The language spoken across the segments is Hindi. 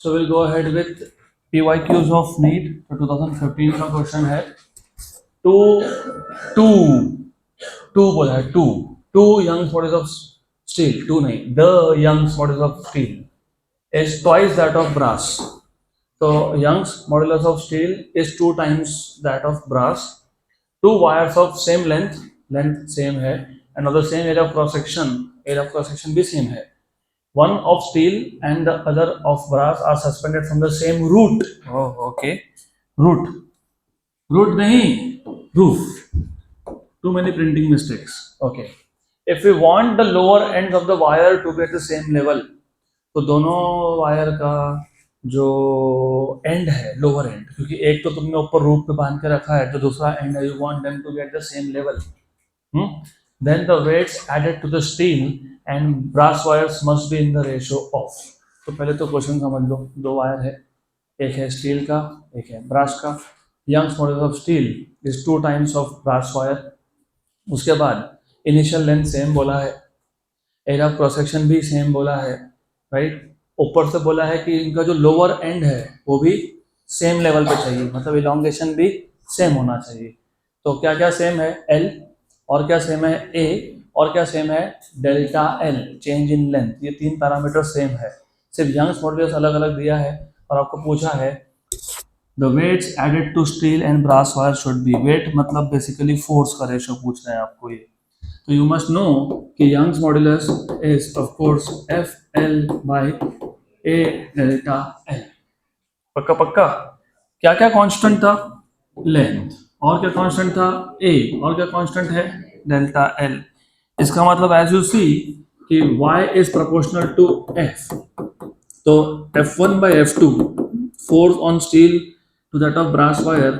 So we'll go ahead with PYQs of NEET. तो 2015 का क्वेश्चन है टू टू टू बोला है two Young's bodies of steel, two नहीं, the Young's bodies of steel is twice that of brass. तो Young's modulus of steel is two times that of brass. Two wires of same length same है, and of the same area of cross section भी सेम है. One of steel and the other of brass are suspended from the same root. Oh, okay. Root नहीं, roof. Too many printing mistakes. Okay. If we want the lower ends of the wire to be at the same level, तो दोनों वायर का जो एंड है, लोअर एंड, क्योंकि एक तो तुमने ऊपर रूफ पे बांध के रखा है, तो दूसरा एंड है, you want them to be at the same level. Then the weights added to the steel and brass wires must be in the ratio of. तो पहले तो क्वेश्चन समझ लो. दो वायर है, एक है स्टील का, एक है ब्रास का. Young's modulus of steel is two times of brass wire. उसके बाद इनिशियल लेंथ सेम बोला है, एरिया ऑफ क्रॉस सेक्शन भी सेम बोला है, राइट. ऊपर से बोला है कि इनका जो लोअर एंड है वो भी सेम लेवल पे चाहिए, मतलब इलोंगेशन भी सेम होना चाहिए. तो क्या क्या सेम है? एल, और क्या सेम है? ए, और क्या सेम है? Delta L, change in length. ये तीन पैरामीटर सेम है. सिर्फ यंग्स मॉडुलस अलग अलग दिया है और आपको पूछा है the weights added to steel and brass wire should be. Weight मतलब बेसिकली फोर्स का रेशो पूछ रहे हैं आपको ये. तो यू मस्ट नो कि Young's modulus is of course F L by A delta L. पक्का पक्का. क्या क्या कांस्टेंट था? लेंथ. और क्या कांस्टेंट था? ए. और क्या कांस्टेंट है? Delta L. इसका मतलब एज यू सी कि y is proportional to f. तो F1 by F2 force on steel to that of brass wire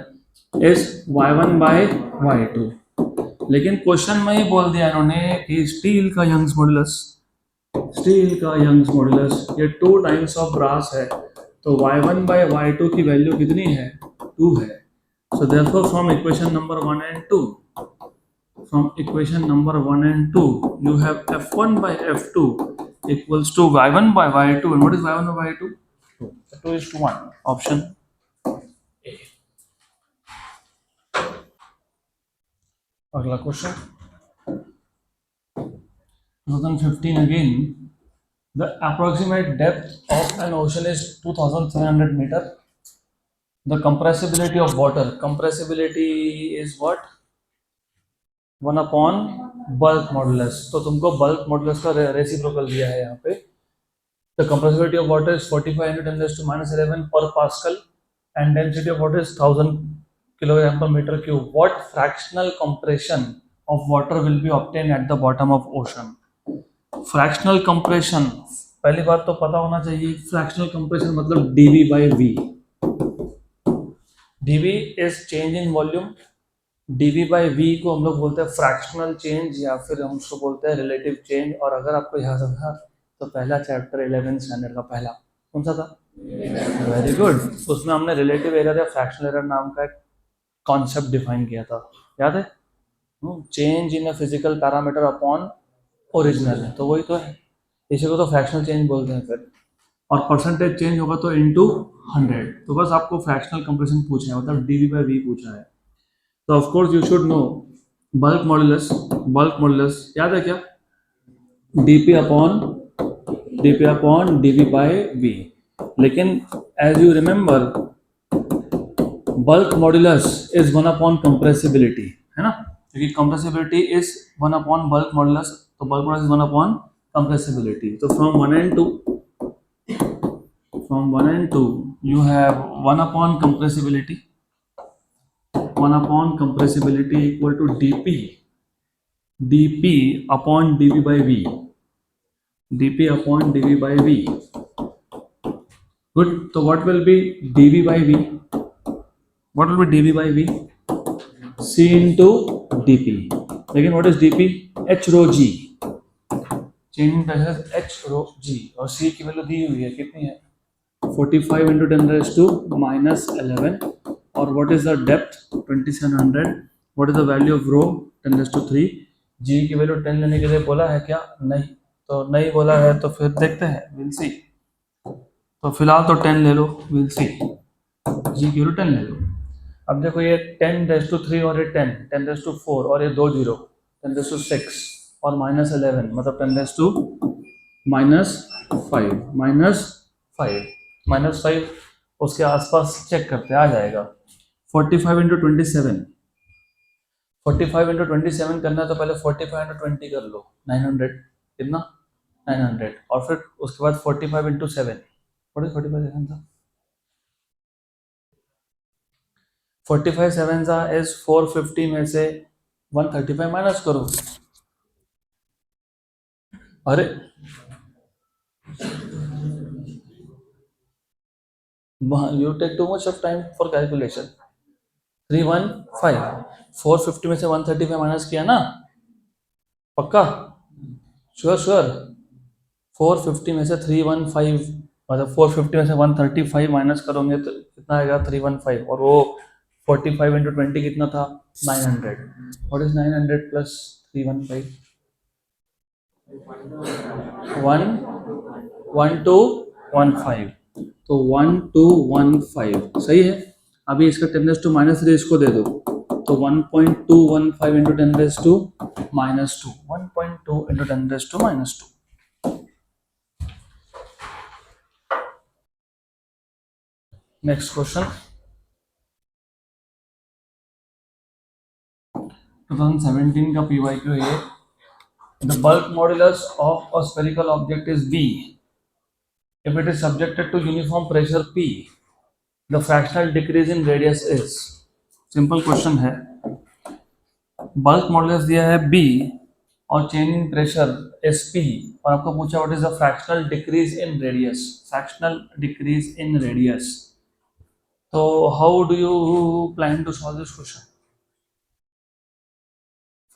is Y1 by Y2. लेकिन क्वेश्चन में ही बोल दिया इन्होंने कि स्टील का यंग्स मॉडुलस ये टू टाइम्स ऑफ ब्रास है. तो Y1 by Y2 की वैल्यू कितनी है? 2 है. So therefore from equation number 1 and 2, you have F1 by F2 equals to Y1 by Y2. And what is Y1 by Y2? 2. So 2 is to 1. Option A. अगला question 2015 again. The approximate depth of an ocean is 2,700 meter. The compressibility of water. Compressibility is what? 1 upon bulk modulus. तो तुमको bulk modulus का रेसिप्रोकल दिया है यहाँ पे. The compressibility of water is 45 into 10 raised to minus 11 per pascal and density of water is 1000 kilogram per meter cube. What fractional compression of water will be obtained at the bottom of ocean? Fractional compression, पहली बात तो पता होना चाहिए फ्रैक्शनल कंप्रेशन मतलब dV by V. dV is change in volume. dV by V को हम लोग बोलते हैं फ्रैक्शनल चेंज या फिर हम उसको बोलते हैं रिलेटिव चेंज. और अगर आपको याद होगा तो पहला चैप्टर 11th स्टैंडर्ड का पहला कौन सा था? Very good. उसमें हमने रिलेटिव एरर या फ्रैक्शनल एरर नाम का एक कॉन्सेप्ट डिफाइन किया था, याद है? Change in a physical parameter upon original है, तो वही तो है. इसी को तो फ्रैक्शनल चेंज बोलते हैं फिर. और परसेंटेज चेंज होगा तो इनटू 100. तो बस आपको फ्रैक्शनल कंप्रेशन पूछा है, मतलब dV by V पूछा है. तो of course you should know bulk modulus याद है क्या? dP upon dV by V. लेकिन as you remember bulk modulus is 1 upon compressibility, है ना? क्योंकि compressibility is 1 upon bulk modulus, तो bulk modulus is 1 upon compressibility. तो from 1 and 2 you have 1 upon compressibility equal to dP upon dV by V. Good. So what will be dV by V? C into dP. Again, what is dP? H rho g. Changing pressure H rho g. और C की वैल्यू दी हुई है, कितनी है? 45 into 10 raised to minus 11. और what is the depth? 2700. What is the value of rho? 10 raised to 3. G की वैल्यू 10 लेने के लिए बोला है क्या? नहीं. तो नहीं बोला है तो फिर देखते हैं, we'll see. तो फिलहाल तो 10 ले लो, विल सी जी की 10 ले लो। अब देखो ये 10⁻³ और ये 10⁻⁴ और ये 2 0, 10⁻⁶ और -11 मतलब 10⁻⁵ उसके आसपास चेक करते आ जाएगा। 45 × 27, 45 × 27 करना है तो पहले 45 × 20 कर लो, 900 कितना 900, और फिर उसके बाद 45 × 7, 45 था 45 7 इज 450 में से 135 माइनस करो। अरे you take too much of time for calculation. 315 450 में से 135 माइनस किया ना, पक्का श्योर श्योर। 450 में से 315 मतलब 450 में से 135 माइनस करोगे तो कितना आएगा 315, और वो 45 × 20 कितना था 900। What is 900 plus 315? 1215, तो 1215 सही है। अभी इसका 10⁻³ इसको दे दो तो 1.215 × 10⁻², 1.2 × 10⁻²। नेक्स्ट क्वेश्चन 2017 का PYQ है। The bulk modulus of a spherical object is B if it is subjected to uniform pressure P. The fractional decrease in radius is। Simple question है, बल्क मॉडुलस दिया है B और चेंज इन प्रेशर SP, और आपको पूछा what is the fractional decrease in radius, fractional decrease in radius. तो how do you plan to solve this question?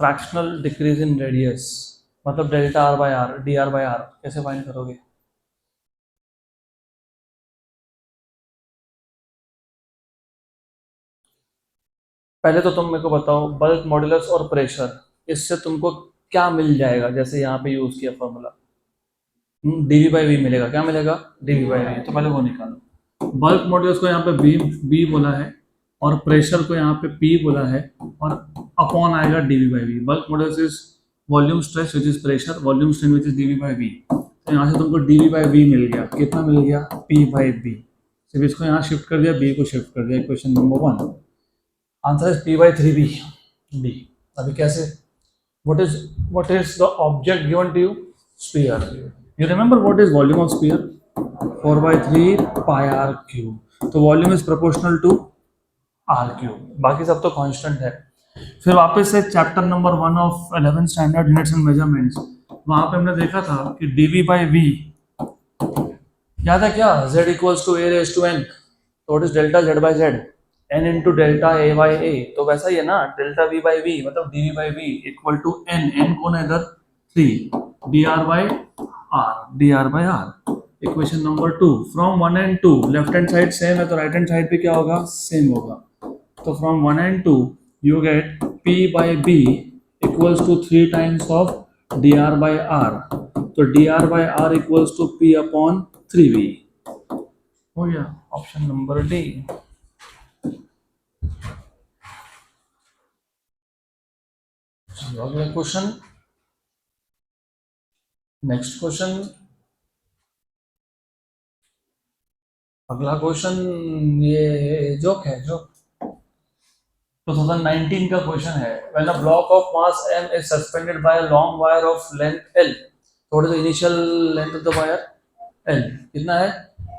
Fractional decrease in radius मतलब डेल्टा R/R, dr/r कैसे फाइंड करोगे? पहले तो तुम मेरे को बताओ बल्क मॉडुलस और प्रेशर, इससे तुमको क्या मिल जाएगा? जैसे यहाँ पे यूज किया फॉर्मूला dV/V मिलेगा, क्या मिलेगा dV/V, तो पहले वो निकालो। बल्क मॉडुलस को यहाँ पे B बोला है और प्रेशर को यहाँ पे P बोला है और अपॉन आएगा dV/V। Bulk modulus is volume stress which is pressure, volume strain which is dV/V। तो यहाँ से तुमको dV/V मिल गया, कितना मिल गया P/B। सिर्फ इसको यहाँ शिफ्ट कर दिया, B को शिफ्ट कर दिया। Question number 1 answer is P/3B B। अभी कैसे? what is the object given to you? Sphere. You remember what is volume of sphere? 4/3 pi r cube। तो volume is proportional to r cube, बाकी सब तो कांस्टेंट है। फिर वापस से chapter number 1 of 11th standard units and measurements, वहां पे हमने देखा था कि dV/V याद है क्या? z = a⁻n। तो what is delta z/z? n into delta a/a। तो वैसा ही है ना, डेल्टा v/v मतलब dV/V इक्वल टू n कौन है इधर 3 dr/r। Equation number 2 from 1 and 2 left hand side same है तो राइट हैंड साइड पे क्या होगा? सेम होगा। तो from 1 and 2 you get P/B equals to 3 times of dr/r। तो dr/r इक्वल्स टू P/3V। हो गया ऑप्शन नंबर डी। अगला क्वेश्चन, नेक्स्ट क्वेश्चन, अगला क्वेश्चन ये जोक है, जोक 2019 का क्वेश्चन है। When a block of mass m is suspended by a long wire of length l, what is the initial length of the wire? l कितना है?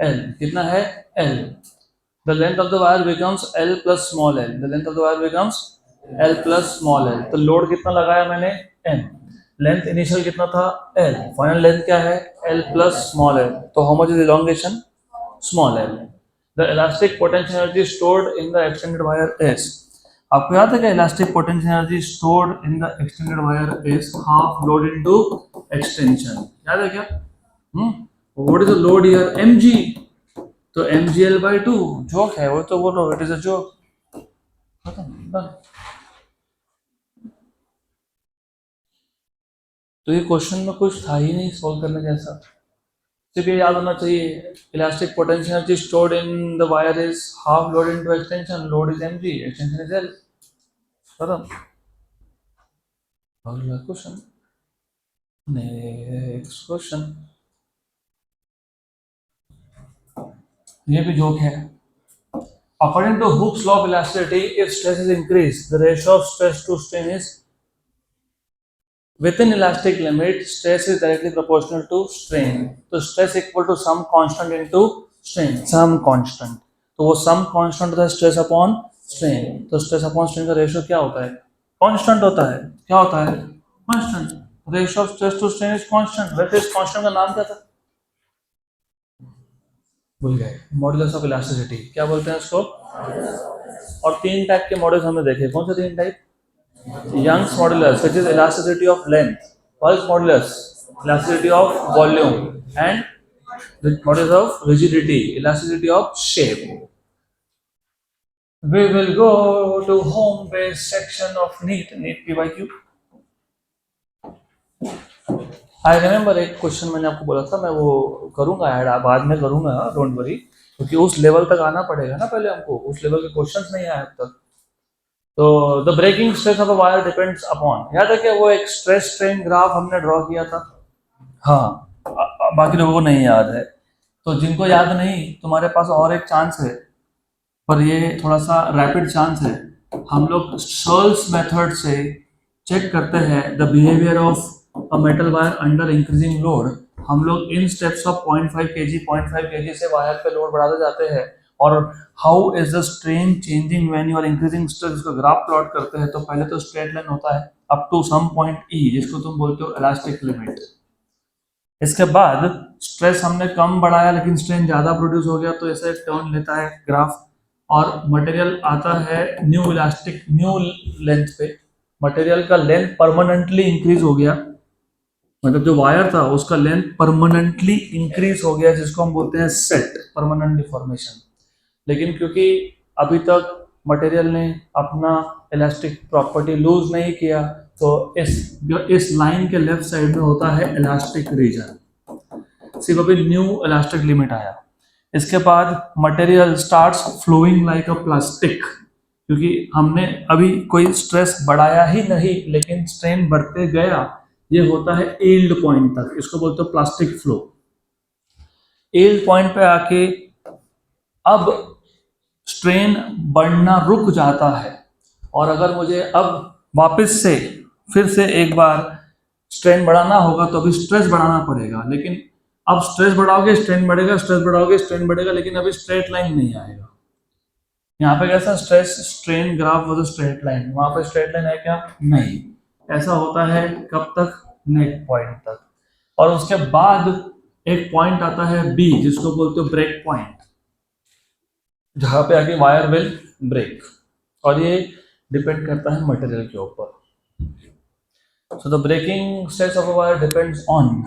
l कितना है? l। The length of the wire becomes L plus small l। The length of the wire becomes L plus small l। तो लोड कितना लगाया मैंने? M। लेंथ इनिशियल कितना था? L। फाइनल लेंथ क्या है? L plus small l। तो how much is elongation? Small l। The elastic potential energy stored in the extended wire is। आपको याद है क्या? Elastic potential energy stored in the extended wire is half load into extension. याद है क्या? What is the load here? mg। तो mgl/2 जोक है वो, तो बोलो इट इज अ जोक। खत्म। तो ये क्वेश्चन में कुछ था ही नहीं सॉल्व करने जैसा, सिर्फ ये याद होना चाहिए, elastic potential energy stored in the wire is half load into extension, load is mg, extension is l। खत्म। अगला क्वेश्चन, नेक्स्ट क्वेश्चन, ये भी जोक है। According to Hooke's law of elasticity, if stress is increased, the ratio of stress to strain is within elastic limit. Stress is directly proportional to strain. तो stress equal to some constant into strain, some constant। तो वो some constant होता है stress upon strain। तो stress upon strain का ratio क्या होता है? Constant होता है। क्या होता है? Constant। Ratio of stress to strain is constant। वैसे इस constant का नाम क्या था? भूल गए। मॉडुलस ऑफ इलास्टिसिटी, क्या बोलते हैं इसको? और तीन टाइप के मॉडल्स हमने देखे। कौन से तीन type? Young's modulus, which is elasticity of length; Pulse modulus, elasticity of volume; and the modulus of rigidity, elasticity of shape. We will go to home-based section of NEET PYQ. I remember एक क्वेश्चन मैंने आपको बोला था मैं वो करूंगा ऐड, बाद में करूंगा, डोंट वरी, क्योंकि उस लेवल तक आना पड़ेगा ना पहले हमको, उस लेवल के क्वेश्चंस नहीं आए अब तक। तो the breaking stress of a wire depends upon, याद है क्या वो एक स्ट्रेस स्ट्रेन ग्राफ हमने ड्रॉ किया था? हाँ, बाकी लोगों को नहीं याद है, तो जिनको याद नहीं तुम्हारे पास और एक चांस है, पर ये थोड़ा सा रैपिड चांस है। हम लोग सर्ल्स मेथड से चेक करते हैं the behaviour of a metal wire under increasing load. हम लोग इन स्टेप्स ऑफ 0.5 kg से वायर पे लोड बढ़ाते जाते हैं, और how is the strain changing when you are increasing stress, इसका ग्राफ प्लॉट करते हैं। तो पहले तो स्ट्रेट लाइन होता है up to some point E, जिसको तुम बोलते हो इलास्टिक लिमिट। इसके बाद स्ट्रेस हमने कम बढ़ाया लेकिन स्ट्रेन ज्यादा प्रोड्यूस हो गया, तो ऐसे टर्न लेता है ग्राफ, और मटेरियल आता है न्यू इलास्टिक न्यू लेंथ पे। मटेरियल का लेंथ परमानेंटली इंक्रीज हो गया, मतलब जो वायर था उसका लेंथ परमानेंटली इंक्रीज हो गया, जिसको हम बोलते हैं सेट, परमानेंट डिफॉर्मेशन। लेकिन क्योंकि अभी तक मटेरियल ने अपना इलास्टिक प्रॉपर्टी लूज नहीं किया, तो इस लाइन के लेफ्ट साइड में होता है इलास्टिक रीजन। सिर्फ अभी न्यू इलास्टिक लिमिट आया। इसके बाद material starts flowing like a plastic, क्योंकि हमने अभी कोई स्ट्रेस बढ़ाया ही नहीं लेकिन स्ट्रेन बढ़ते गया। ये होता है यील्ड पॉइंट तक, इसको बोलते हैं प्लास्टिक फ्लो। यील्ड पॉइंट पे आके अब स्ट्रेन बढ़ना रुक जाता है, और अगर मुझे अब वापस से फिर से एक बार स्ट्रेन बढ़ाना होगा तो अभी स्ट्रेस बढ़ाना पड़ेगा। लेकिन अब स्ट्रेस बढ़ाओगे स्ट्रेन बढ़ेगा, स्ट्रेस बढ़ाओगे स्ट्रेन बढ़ेगा, लेकिन अभी स्ट्रेट लाइन नहीं आएगा। यहाँ पे कैसा स्ट्रेस स्ट्रेन ग्राफ वो स्ट्रेट लाइन, वहां पे स्ट्रेट लाइन है क्या? नहीं। ऐसा होता है कब तक? नेक पॉइंट तक। और उसके बाद एक पॉइंट आता है बी, जिसको बोलते हो ब्रेक पॉइंट, जहां पे आके वायर विल ब्रेक, और ये डिपेंड करता है मटेरियल के ऊपर। So the breaking stress of a wire depends on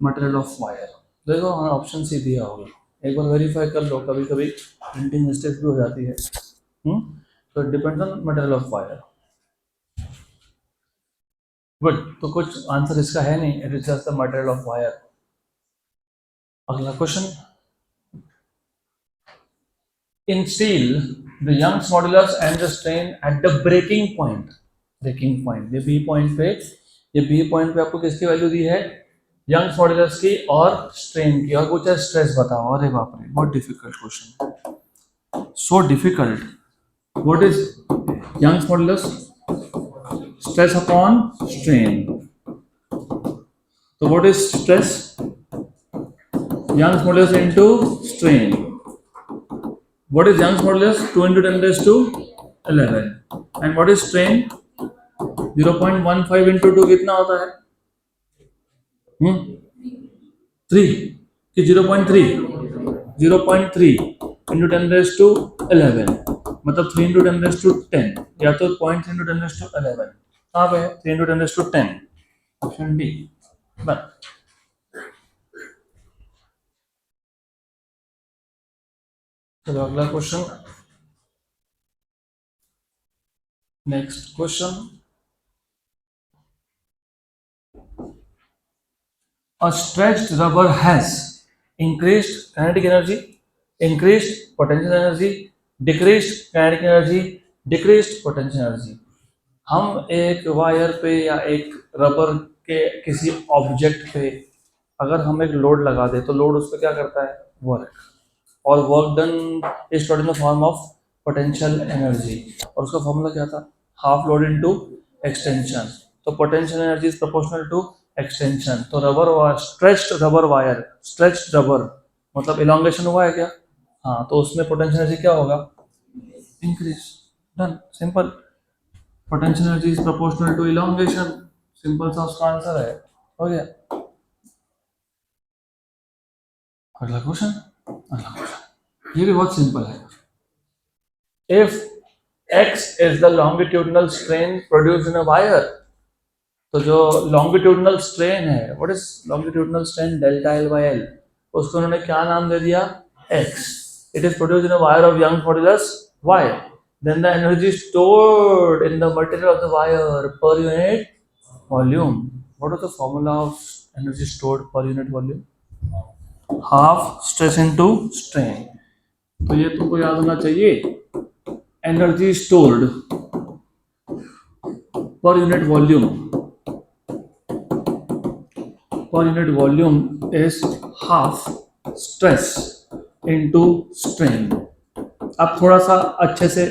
material of wire. देखो ऑप्शन सी दिया होगा, एक बार वेरीफाई कर लो, कभी कभी प्रिंटिंग मिस्टेक भी हो जाती है। तो depends on material of wire. Good, तो कुछ आंसर इसका है नहीं, it is just the material of wire. अगला question, in steel the Young's modulus and the strain at the breaking point, breaking point ये बी पॉइंट पे, ये बी पॉइंट पे आपको किसकी वैल्यू दी है? यंग्स मॉडुलस की और स्ट्रेन की, और कुछ है स्ट्रेस बताओ। अरे बाप रे, बहुत difficult question, so difficult. What is Young's modulus? Stress upon strain. तो what is stress? Young's modulus into strain. What is Young's modulus? 2 into 10 raised to 11. And what is strain? 0.15 into 2 कितना होता है? 3 कि 0.3? 0.3 into 10 raised to 11, मतलब 3 into 10 raised to 10, या तो 0.3 into 10 raised to 11। कहाँ पे है? 3 into 10 raised to 10, option D. बस। चलो अगला question, next question. A stretched rubber has increased kinetic energy, increased potential energy, decreased kinetic energy, decreased potential energy. हम एक वायर पे या एक रबर के किसी ऑब्जेक्ट पे अगर हम एक लोड लगा दे तो लोड उस पर क्या करता है, वर्क, और work done is stored in the form of potential energy, और उसका फॉर्मूला क्या था, हाफ लोड इनटू एक्सटेंशन, तो potential energy is proportional to extension. तो rubber wire, stretched rubber wire, stretched rubber मतलब इलोंगेशन हुआ है क्या, हाँ, तो उसमें पोटेंशियल एनर्जी क्या होगा, increase, done, simple, potential energy is proportional to elongation, simple सा उसका आंसर है, हो गया। अगला क्वेश्चन, अगला क्वेश्चन ये भी बहुत सिंपल है। If x is the longitudinal strain produced in a wire, तो जो longitudinal strain है, what is longitudinal strain, delta L by L, उसको उन्होंने क्या नाम दे दिया, x, it is produced in a wire of Young's modulus y, then the energy stored in the material of the wire per unit volume, what is the formula of energy stored per unit volume, half stress into strain, तो ये तुमको याद होना चाहिए, एनर्जी स्टोर्ड पर unit volume is half stress into strain. अब थोड़ा सा अच्छे से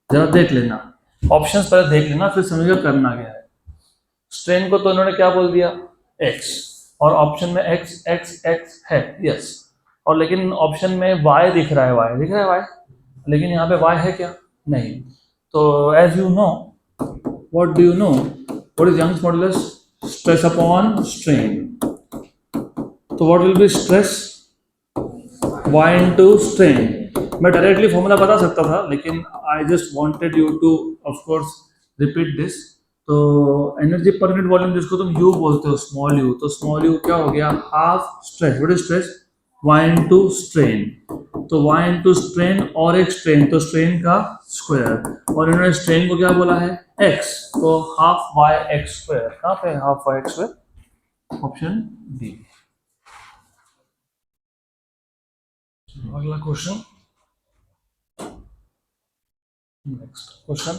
जरा देख लेना, ऑप्शंस पहले देख लेना फिर समझिएगा करना क्या है। स्ट्रेन को तो इन्होंने क्या बोल दिया, x, और ऑप्शन में x x x है, यस, और लेकिन ऑप्शन में y दिख रहा है, y दिख रहा है y, लेकिन यहाँ पे y है क्या, नहीं। तो as you know, what do you know, what is Young's modulus, stress upon strain, तो what will be stress, y into strain. मैं डायरेक्टली फॉर्मूला बता सकता था लेकिन I just wanted you to of course repeat this. तो एनर्जी पर यूनिट वॉल्यूम जिसको तुम u बोलते हो, स्मॉल u, तो स्मॉल u क्या हो गया, half stress, what is stress, y into strain, तो y इनटू स्ट्रेन और एक स्ट्रेन, तो स्ट्रेन का स्क्वायर, और इन्होंने स्ट्रेन को क्या बोला है, x, तो हाफ y x स्क्वायर, कहाँ पे half y x square, option D. अगला question, next question,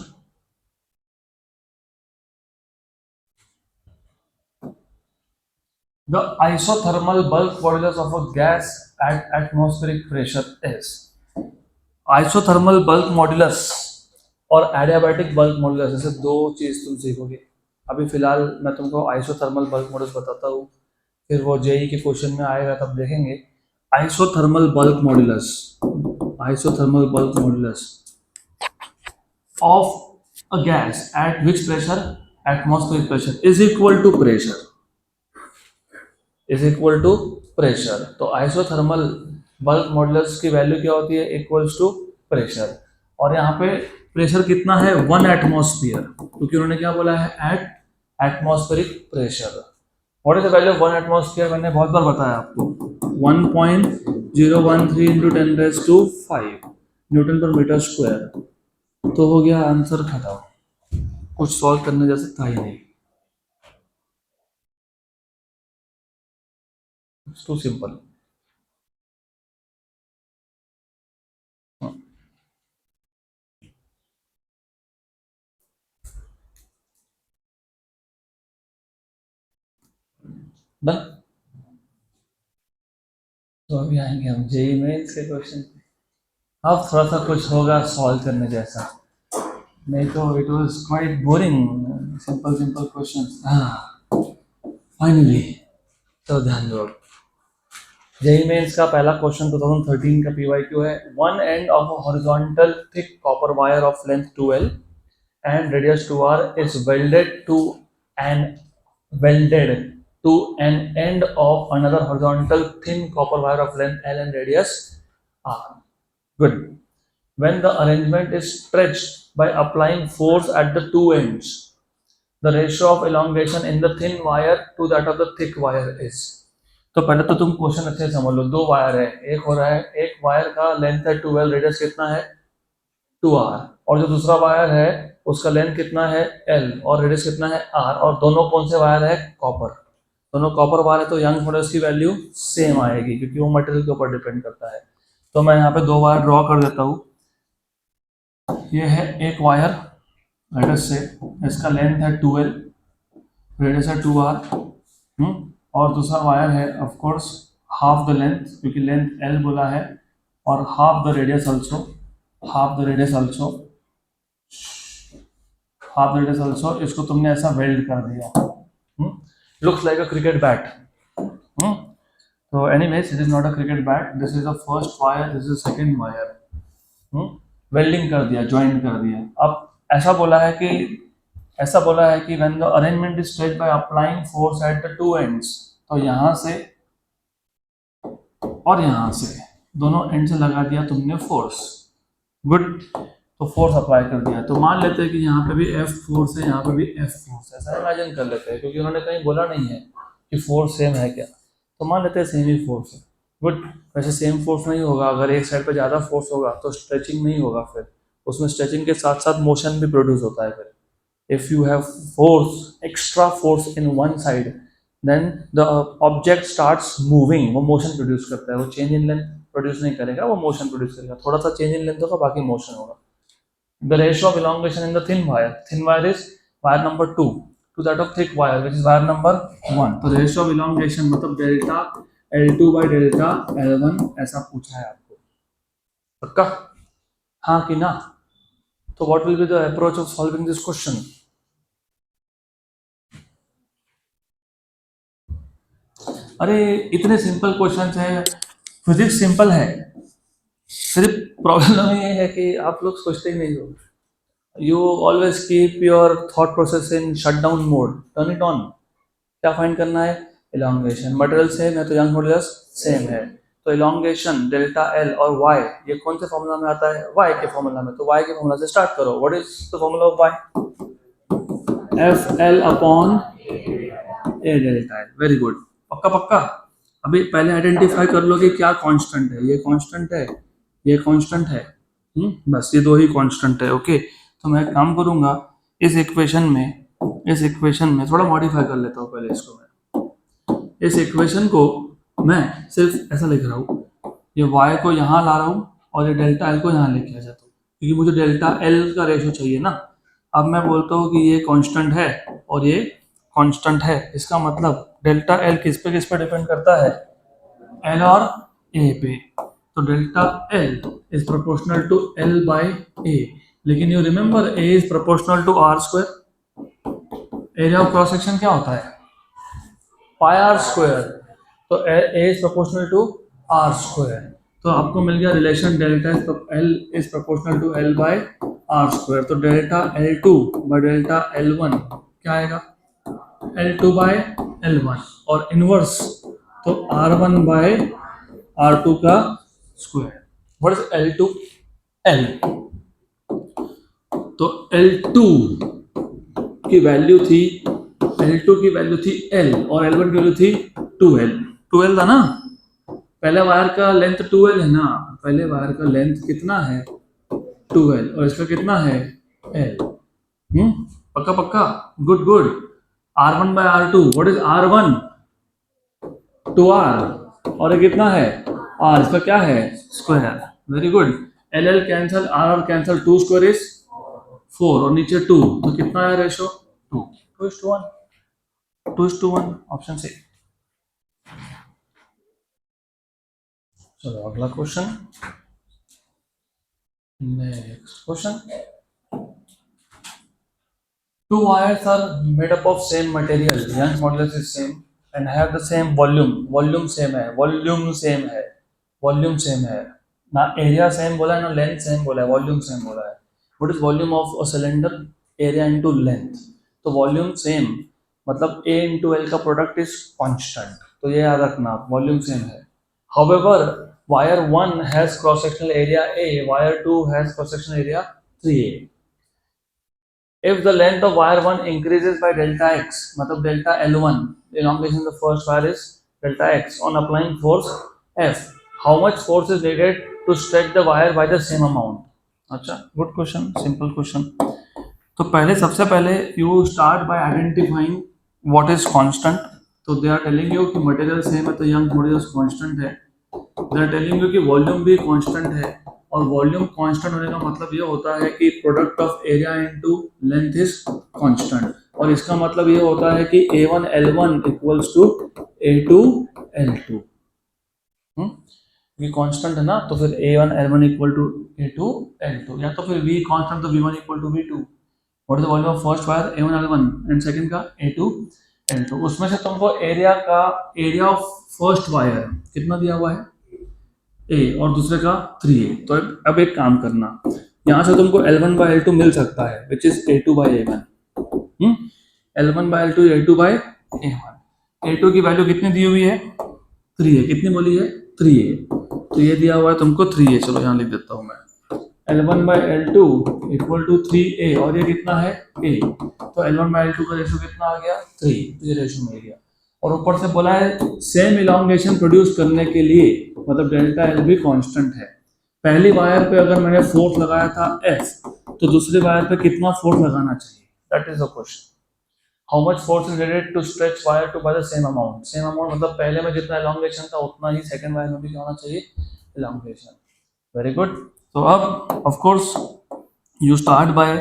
the isothermal bulk modulus of a gas at atmospheric pressure is, isothermal bulk modulus और एडियाबैटिक बल्क मॉडुलस, जैसे दो चीज तुम सीखोगे। अभी फिलहाल मैं तुमको आइसोथर्मल बल्क मॉडुलस बताता हूँ, फिर वो जेई के क्वेश्चन में आएगा तब देखेंगे। Isothermal bulk modulus, isothermal bulk modulus of a gas at which pressure, atmospheric pressure is equal to pressure, is equal to pressure. तो आइसोथर्मल बल्क मॉडुलस की वैल्यू क्या होती है, इक्वल्स टू प्रेशर, और यहाँ पे प्रेशर कितना है, 1 एटमॉस्फेयर, क्योंकि उन्होंने क्या बोला है, at atmospheric pressure. What is the value of 1 atmosphere, मैंने बहुत बार बताया आपको, 1.013 इंटू 10⁵ न्यूटन पर मीटर स्क्वायर। तो हो गया आंसर खत्म, कुछ सॉल्व करने जैसा था ही नहीं, इट्स टू सिंपल। डन, तो अभी आएंगे हम जेई मेंस के क्वेश्चन। अब थोड़ा सा कुछ होगा सॉल्व करने जैसा, नहीं तो it was quite boring, simple simple questions. Finally, तो ध्यान दो, जेई मेंस का पहला क्वेश्चन 2013 का पीवाईक्यू है। One end of a horizontal thick copper wire of length 2L and radius 2R is welded to an end of another horizontal thin copper wire of length L and radius R. Good. When the arrangement is stretched by applying force at the two ends, the ratio of elongation in the thin wire to that of the thick wire is. तो पहले तो तुम क्वेश्चन अच्छे से समझ लो, दो वायर है, एक हो रहा है, एक वायर का लेंथ है 12, रेडियस कितना है 2R, और जो दूसरा वायर है उसका लेंथ कितना है L और रेडियस कितना है R, और दोनों कौन से वायर है, कॉपर। दोनों कॉपर वायर है तो यंग मॉडल्स की वैल्यू सेम आएगी क्योंकि वो मटेरियल के ऊपर डिपेंड करता है। तो मैं यहाँ पे 2 वायर ड्रॉ कर देता हूँ। ये है एक वायर, लेट अस से इसका लेंथ है 2L, रेडियस है 2R, और दूसरा वायर है of course half the length, क्योंकि लेंथ L बोला है, और half the radius also, half the radius also, half the radius also. इसको तुमने ऐसा वेल्ड कर दिया, looks like a cricket bat. तो anyways it is not a cricket bat, this is the first wire, this is second wire. Welding कर दिया, ज्वाइन कर दिया। अब ऐसा बोला है कि when the arrangement is stretched by applying force at the two ends, तो यहाँ से और यहाँ से दोनों एंड से लगा दिया तुमने फोर्स। गुड, तो फोर्स अप्लाई कर दिया। तो मान लेते हैं कि यहाँ पे भी F फोर्स है, यहाँ पे भी F फोर्स है, ऐसा इमेजिन कर लेते हैं, क्योंकि उन्होंने कहीं बोला नहीं है कि फोर्स सेम है क्या, तो मान लेते हैं सेम ही फोर्स है। गुड, वैसे सेम फोर्स नहीं होगा, अगर एक साइड पे ज़्यादा फोर्स होगा तो स्ट्रेचिंग नहीं होगा, फिर उसमें स्ट्रेचिंग के साथ साथ मोशन भी प्रोड्यूस होता है। फिर if you have force, extra force in one side, then the object starts moving, वो मोशन प्रोड्यूस करता है, वो चेंज इन लेंथ प्रोड्यूस नहीं करेगा, वो मोशन प्रोड्यूस करेगा। थोड़ा सा चेंज इन लेंथ होगा, बाकी मोशन होगा। The ratio of elongation in the thin wire is wire number 2 to that of thick wire, which is wire number 1. तो ratio of elongation मतलब delta L2 by delta L1 ऐसा पूछा है आपको, पक्का? हाँ कि ना? तो what will be the approach of solving this question? अरे इतने सिंपल क्वेश्चन है, फिजिक्स सिंपल है, सिर्फ प्रॉब्लम ये है कि आप लोग सोचते ही नहीं हो। You always keep your thought process in shutdown mode. Turn it on. क्या फाइंड करना है? elongation. मटेरियल सेम है तो यंग मॉडुलस सेम है, तो elongation डेल्टा L और Y ये कौन से फॉर्मूला में आता है? Y के फॉर्मूला में। तो Y के फॉर्मूला से स्टार्ट करो। What is the formula of Y? FL upon A delta L। Very good, पक्का पक्का। अभी पहले आइडेंटिफाई कर लो कि क्या कांस्टेंट है, ये कांस्टेंट है, ये कांस्टेंट है, बस ये दो ही कांस्टेंट है। ओके, तो मैं काम करूंगा इस इक्वेशन में थोड़ा मॉडिफाई कर लेता हूँ पहले इसको। मैं इस इक्वेशन को मैं सिर्फ ऐसा लिख रहा हूँ, ये y को यहाँ ला रहा हूँ और ये डेल्टा L को यहाँ लेके आ जाता हूँ, क्योंकि मुझे डेल्टा L का रेशो चाहिए ना। अब मैं बोलता हूँ कि ये कांस्टेंट है और ये कांस्टेंट है, इसका मतलब डेल्टा L किस पे डिपेंड करता है? L और A पे। तो delta L is proportional to L by A, लेकिन you remember A is proportional to R square. Area of cross section क्या होता है? Pi R square. तो A is proportional to R square, तो आपको मिल गया relation delta L is proportional to L by R square. तो delta L2 by delta L1 क्या आएगा? L2 बाय L1, और इनवर्स तो R1 बाय R2 का square. What is L2? L। तो L2 की वैल्यू थी L और L1 की वैल्यू थी 2L था ना। पहले वायर का लेंथ 2L है ना, पहले वायर का लेंथ कितना है? 2L, और इसका कितना है? L। पक्का पक्का, good good. R1 by R2, what is R1? 2R, और ये कितना है? R, इसका क्या है? Square. Very good. L cancel, R cancel, 2 square is 4 और नीचे 2, तो कितना है रेशो? 2:1 option C. चलो अगला question, next question. Two wires are made up of same material, Young's modulus is same and have the same volume. Volume same है ना, एरिया सेम बोला है ना, लेंथ सेम बोला है, वॉल्यूम सेम बोला है। What is volume of a cylinder? Area into length. तो वॉल्यूम सेम मतलब A इंटू L का प्रोडक्ट इज कांस्टेंट, तो ये याद रखना, वॉल्यूम सेम है। However wire 1 has cross sectional area A, wire 2 has cross sectional area 3A। If the length of wire 1 increases by delta x, मतलब delta L1, elongation of the first wire is delta x, on applying force F, how much force is needed to stretch the wire by the same amount? अच्छा, good question, simple question. तो सबसे पहले you start by identifying what is constant. तो दे आर टेलिंग यू कि मटेरियल सेम है तो यंग मॉड्यूलस कांस्टेंट है। दे आर टेलिंग यू कि वॉल्यूम भी कांस्टेंट है, और वॉल्यूम कांस्टेंट होने का मतलब ये होता है कि product of area into length is constant, और इसका मतलब ये होता है कि A1 L1 equals to A2 L2। ये कांस्टेंट है ना, तो फिर A1 L1 equal to A2 L2, या तो फिर V कांस्टेंट तो V1 equal to V2। What is the volume of first wire A1 L1 and second का A2 L2। उसमें से तुमको एरिया ऑफ फर्स्ट वायर कितना दिया हुआ है A, और दूसरे का 3A। तो अब एक काम करना, यहाँ से तुमको L1 बाई L2 मिल सकता है which is A2 by A1। L1 by L2 A2 by A1। A2 की वैल्यू कितनी दी हुई है 3A, कितनी बोली है 3A, तो ये दिया हुआ है तुमको 3A। चलो यहाँ लिख देता हूँ मैं, L1 by L2 equal to 3A, और ये कितना है A, तो L1 बाई L2 का रेशियो कितना आ गया 3, तो ये रेशियो मिल गया। और ऊपर से बोला है सेम इलॉन्गेशन प्रोड्यूस करने के लिए, मतलब डेल्टा L भी कांस्टेंट है। पहली वायर पे अगर मैंने फोर्स लगाया था F, तो दूसरी वायर पे कितना फोर्स लगाना चाहिए, that is the question. How much force is needed to stretch wire two by the same amount. Same amount मतलब पहले में जितना इलॉन्गेशन था उतना ही सेकंड वायर में भी क्या होना चाहिए, इलॉन्गेशन। Very good. तो अब of course you start by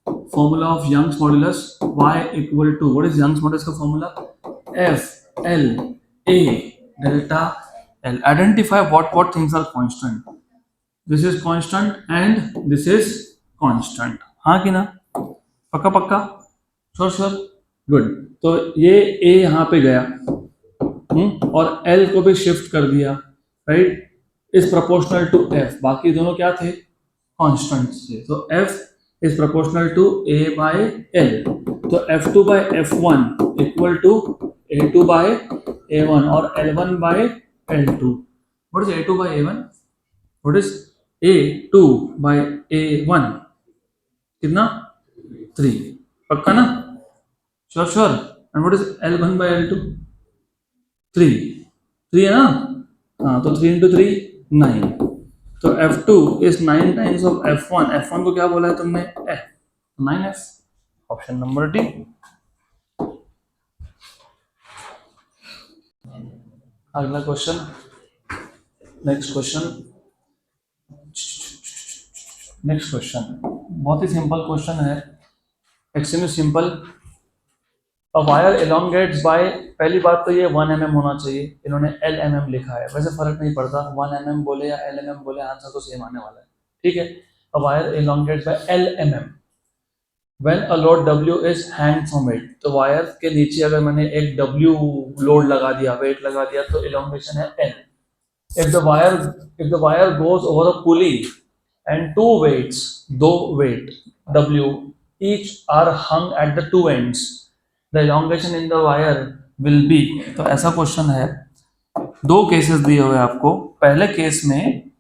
formula of Young's modulus y equal to, what is Young's modulus का formula, F L A delta L। Identify what things are constant। This is constant and this is constant, हाँ कि ना, पक्का पक्का, श्योर श्योर, गुड। तो ये A यहाँ पे गया, और L को भी शिफ्ट कर दिया, right, is proportional to F। बाकी दोनों क्या थे, कांस्टेंट थे, तो F is proportional to A by L। तो F2 bye F1 equal to A2 by A1 और L1 by L2। What is A2 by A1, what is A2 by A1, कितना 3, पक्का ना, sure sure. And what is L1 by L2, 3, 3 है ना, हाँ, तो 3 into 3 9। तो F2 is 9 times of F1। F1 को क्या बोला है तुमने, F, 9F, option number D. अगला क्वेश्चन, नेक्स्ट क्वेश्चन बहुत ही सिंपल क्वेश्चन है, extremely simple. A wire elongates by, पहली बात तो ये 1 mm होना चाहिए, इन्होंने LMM लिखा है, वैसे फर्क नहीं पड़ता 1 mm बोले या LMM बोले, आंसर तो सेम आने वाला है, ठीक है। A wire elongates by LMM when a load W is hang from it. तो वायर के नीचे अगर मैंने एक W लोड लगा दिया, वेट लगा दिया, तो एलोंगेशन है L। if the wire goes over a pulley and two weights, दो weight W each are hung at the two ends, the elongation in the wire will be। तो ऐसा क्वेश्चन है, दो केसेस दिए हुए आपको। पहले केस में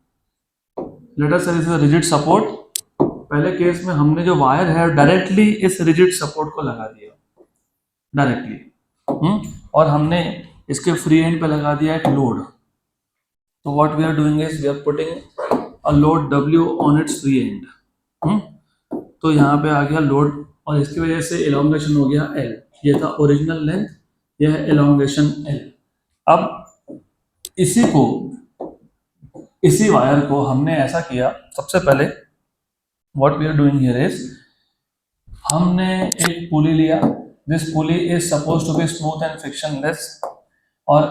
लेट अस से दिस इज रिजिड सपोर्ट। पहले केस में हमने जो वायर है डायरेक्टली इस रिजिड सपोर्ट को लगा दिया, डायरेक्टली, और हमने इसके फ्री एंड पे लगा दिया एक लोड। तो what we are doing is we are putting a load W on its free end। तो यहाँ पे आ गया लोड, और इसकी वजह से elongation हो गया L। ये था ओरिजिनल लेंथ, यह है elongation L। अब इसी वायर को हमने ऐसा किया, सबसे पहले what we are doing here is हमने एक पुली लिया, this pulley is suppose to be smooth and frictionless, और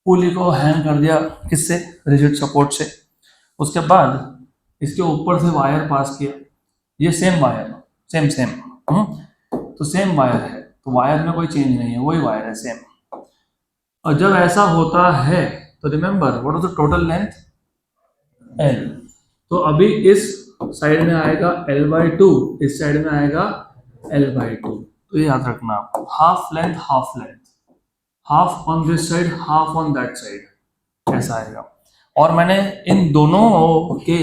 पुली को हैंग कर दिया किससे, रिजिड सपोर्ट से। उसके बाद इसके ऊपर से वायर पास किया, ये सेम वायर, सेम तो सेम वायर है, तो वायर में कोई चेंज नहीं है, वही वायर है सेम। और जब ऐसा होता है तो remember what was the total length L। तो अभी इस साइड में आएगा L/2, इस साइड में आएगा L/2। तो ये याद रखना आपको, half length, half on this side, half on that side, ऐसा आएगा। और मैंने इन दोनों के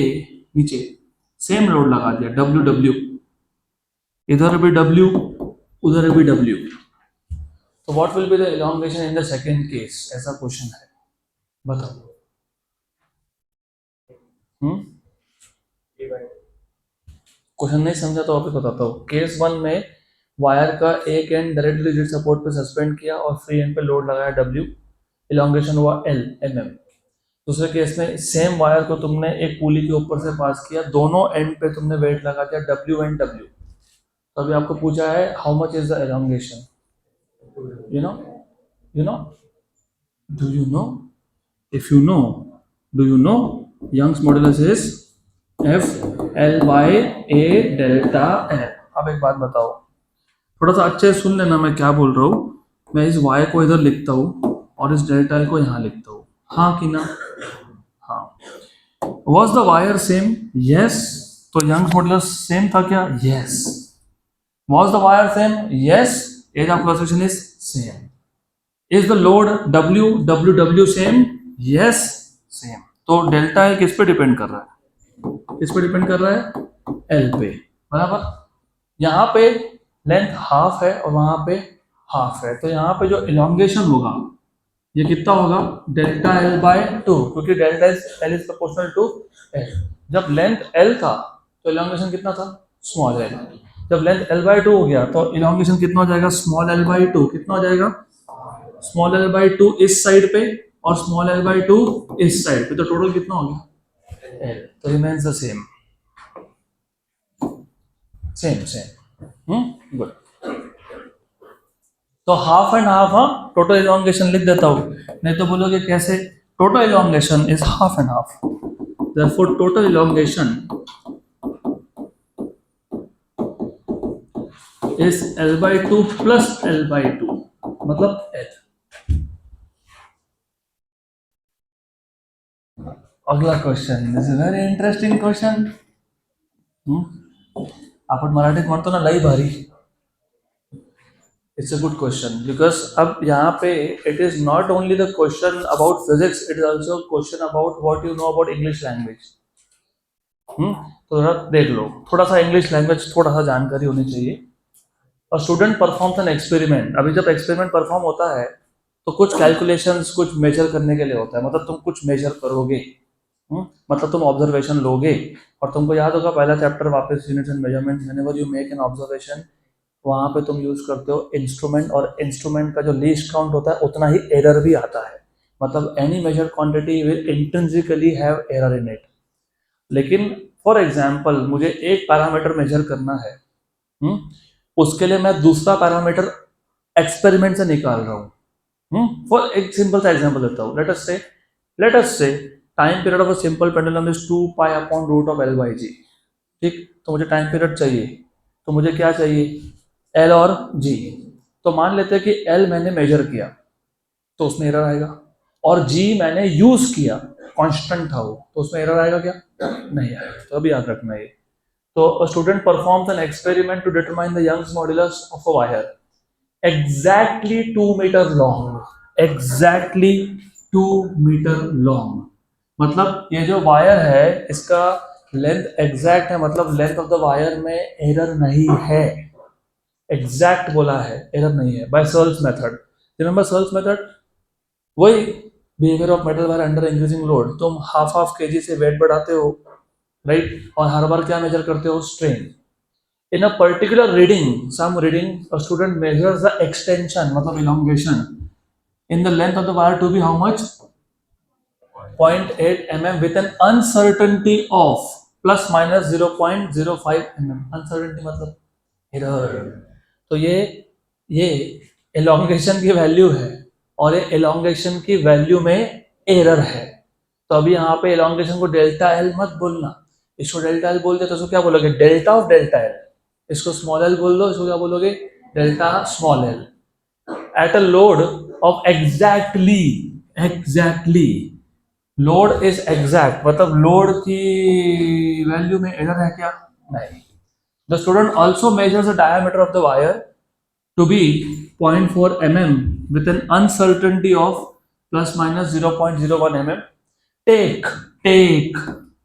नीचे सेम लोड लगा दिया W, इधर भी W, उधर भी W। तो what will be the elongation in the second case, ऐसा क्वेश्चन है, बताओ। क्वेश्चन नहीं समझा तो वापस बताता हूँ। केस 1 में वायर का एक एंड डायरेक्टली रिजिड सपोर्ट पे सस्पेंड किया और फ्री एंड पे लोड लगाया W, इलॉन्गेशन हुआ L mm। दूसरे केस में सेम वायर को तुमने एक पुली के ऊपर से पास किया, दोनों एंड पे तुमने वेट लगा दिया W एंड W। तो अभी आपको पूछा है how much is the elongation, you know do you know, if you know, do you know Young's modulus is FL/A delta L। अब एक बात बताओ, थोड़ा सा अच्छे से सुन लेना मैं क्या बोल रहा हूँ। मैं इस y को इधर लिखता हूँ और इस डेल्टा L को यहाँ लिखता हूँ, हाँ कि ना? हाँ। Was the wire same? Yes. तो यंग्स मॉडुलस सेम था क्या? Yes. Was the wire same? Yes. Area of cross section is same. Is the load W same? Yes same. तो डेल्टा L किस पे डिपेंड कर रहा है? किस पे डिपेंड कर रहा है? L पे, बराबर। यहाँ पे लेंथ हाफ है और वहां पे हाफ है, तो यहाँ पे जो इलॉन्गेशन होगा ये कितना होगा? डेल्टा L/2, क्योंकि delta L is proportional to L। जब लेंथ L था तो इलॉन्गेशन कितना था? Small L। जब लेंथ L/2 हो गया तो इलॉन्गेशन कितना हो जाएगा? Small L/2। कितना हो जाएगा? स्मॉल L/2 इस साइड पे और स्मॉल L/2 इस साइड पे, तो टोटल कितना हो गया? L। तो रिमेन्स द सेम, गुड। तो हाफ एंड हाफ, हाँ, टोटल इलॉन्गेशन लिख देता हूं, नहीं तो बोलोगे कैसे? Total elongation is half and half, therefore total elongation is L/2 plus L/2, मतलब L। अगला question, this is very interesting question. आपण मराठीत म्हणतो ना लई भारी। It's a good question because अब यहाँ पे it is not only the question about physics, it is also question about what you know about English language. तो जरा देख लो, थोड़ा सा इंग्लिश लैंग्वेज, थोड़ा सा जानकारी होनी चाहिए। और स्टूडेंट परफॉर्म्स एन एक्सपेरिमेंट। अभी जब एक्सपेरिमेंट परफॉर्म होता है तो कुछ कैलकुलेशंस, कुछ मेजर करने के लिए होता है, मतलब तुम कुछ मेजर करोगे, मतलब तुम ऑब्जर्वेशन लोगे। और तुमको याद होगा पहला चैप्टर वापस, units and measurements, whenever you make an observation, वहाँ पे तुम यूज करते हो इंस्ट्रूमेंट, और इंस्ट्रूमेंट का जो लीस्ट काउंट होता है उतना ही एरर भी आता है। मतलब any measure quantity will intrinsically have error in it. लेकिन फॉर एग्जांपल मुझे एक पैरामीटर मेजर करना है, उसके लिए मैं दूसरा पैरामीटर एक्सपेरिमेंट से निकाल रहा हूँ। फॉर एक सिंपल सा एग्जांपल देता हूँ, लेट अस से time period of a simple pendulum is 2π/√L/g। ठीक, तो मुझे टाइम पीरियड चाहिए, तो मुझे क्या चाहिए? L और G। तो मान लेते हैं कि L मैंने मेजर किया तो उसमें एरर आएगा, और G मैंने यूज किया, कांस्टेंट था वो, तो उसमें एरर आएगा क्या? नहीं आएगा। तो अभी याद रखना ये। तो a student performs an experiment to determine the Young's modulus of a wire exactly 2 meter long, exactly 2 meter long। मतलब ये जो वायर है इसका लेंथ एग्जैक्ट है, मतलब लेंथ ऑफ द वायर में एरर नहीं है। एग्जैक्ट बोला है, एरर नहीं है। बाय सर्ल्स मेथड, रिमेंबर सर्ल्स मेथड, वही behaviour of metal wire under increasing load. तुम हाफ केजी से वेट बढ़ाते हो, राइट, और हर बार क्या मेजर करते हो? Strain. In a particular reading, some reading, a student measures the extension, मतलब elongation in the length of the wire to be how much? 0.8 mm with an uncertainty of plus minus 0.05 mm। Uncertainty मतलब एरर। तो ये एलोंगेशन की वैल्यू है और ये एलोंगेशन की वैल्यू में एरर है। तो अभी यहाँ पे एलोंगेशन को डेल्टा एल मत बोलना, इसको डेल्टा एल बोल दे तो इसको क्या बोलोगे? Delta of delta L. इसको स्मॉल एल बोल दो, इसको क्या बोलोगे? Delta small L. At a load of exactly load is exact, मतलब लोड की वैल्यू में एरर है क्या? नहीं। The student also measures the diameter of the wire to be 0.4 mm with an uncertainty of plus minus 0.01 mm। Take